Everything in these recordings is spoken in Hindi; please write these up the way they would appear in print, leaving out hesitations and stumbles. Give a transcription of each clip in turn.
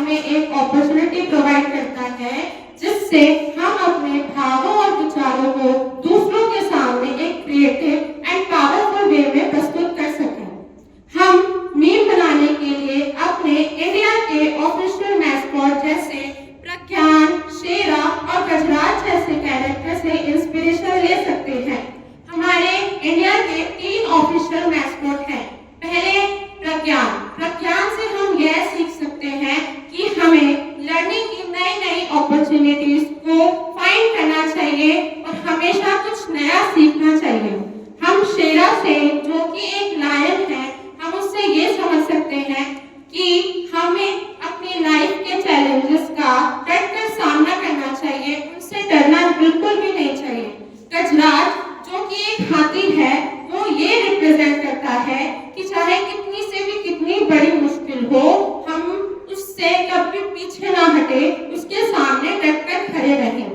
हमें एक अपॉर्चुनिटी प्रोवाइड करता है जिससे हम अपने भावों और विचारों को दूसरों के सामने एक क्रिएटिव एंड पावरफुल वे में प्रस्तुत कर सकें। हम मीम बनाने के लिए अपने इंडिया के ऑफिशियल मैस्कॉट जैसे प्रज्ञान, शेरा और गजराज जैसे कैरेक्टर से इंस्पिरेशन ले सकते हैं। हमारे इंडिया के 3 ऑफिशियल मैस्कॉट हैं। पहले प्रज्ञान से हम यह सीख सकते हैं कि हमें लर्निंग की नई अपॉर्चुनिटीज को फाइंड करना चाहिए और हमेशा कुछ नया सीखना चाहिए। हम शेरा से, जो कि एक लायन है, हम उससे ये समझ सकते हैं कि हमें अपनी लाइफ के चैलेंजेस का डटकर सामना करना चाहिए, उनसे डरना बिल्कुल भी नहीं चाहिए। गजराज, जो कि एक हाथी है, वो ये रिप्रेजेंट करता है कि चाहे कितनी से भी कितनी बड़ी मुश्किल हो, हम उससे कभी पीछे ना हटे, उसके सामने डटकर खड़े रहें।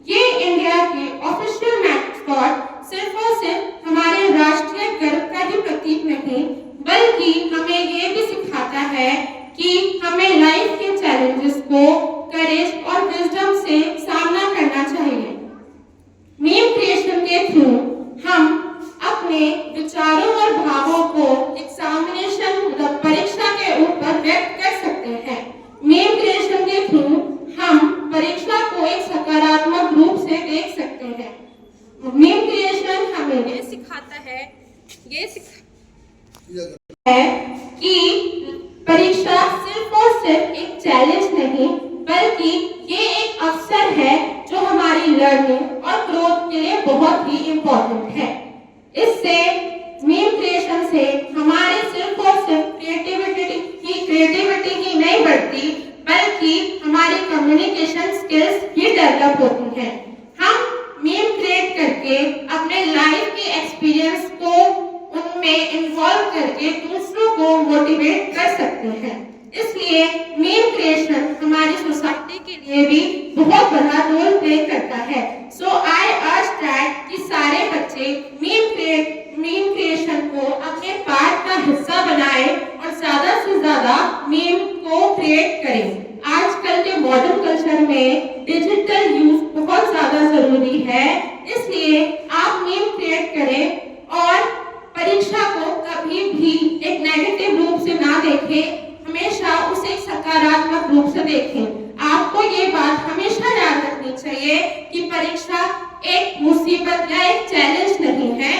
ये इंडिया के ऑफिशियल मैस्कॉट सिर्फ और सिर्फ हमारे राष्ट्रीय गर्व का ही प्रतीक नहीं, बल्कि हमें ये भी सिखाता है कि हमें लाइफ के चैलेंजेस को करेज और विजडम से सामना करना चाहिए। मीम क्रिएशन के थ्रू हम अपने विचारों और भावों को एग्जामिनेशन मतलब परीक्षा के ऊपर व्यक्त कर सकते हैं। मीम क्रिएशन के थ्रू हम परीक्षा को एक सकारात्मक रूप से देख सकते हैं। मीम क्रिएशन हमें ये सिखाता है कि परीक्षा सिर्फ और सिर्फ एक चैलेंज नहीं, बल्कि ये एक अवसर है जो हमारी लर्निंग और ग्रोथ के लिए बहुत ही इम्पोर्टेंट है। इससे मीम क्रिएशन से हमारे सिर्फ और सिर्फ क्रिएटिविटी ही नहीं बढ़ती, बल्कि हमारी कम्युनिकेशन स्किल्स भी डेवलप होती हैं। हम मीम क्रिएट करके अपने लाइफ के एक्सपीरियंस को उनमें इन्वॉल्व करके दूसरों को मोटिवेट कर सकते हैं। इसलिए मीम क्रिएशन हमारी सोसाइटी के लिए भी बहुत बड़ा रोल प्ले करता है। सो आई अर्ज दैट कि सारे बच्चे मीम क्रिएशन को अपने पार्ट का हिस्सा बनाएं और ज्यादा से ज्यादा मीम को क्रिएट करें। आजकल के मॉडर्न कल्चर में डिजिटल यूज बहुत ज्यादा जरूरी है, इसलिए आप मीम क्रिएट करें और परीक्षा को कभी भी एक नेगेटिव रूप से ना देखें, हमेशा उसे सकारात्मक रूप से देखें। आपको ये बात हमेशा याद रखनी चाहिए कि परीक्षा एक मुसीबत या एक चैलेंज नहीं है,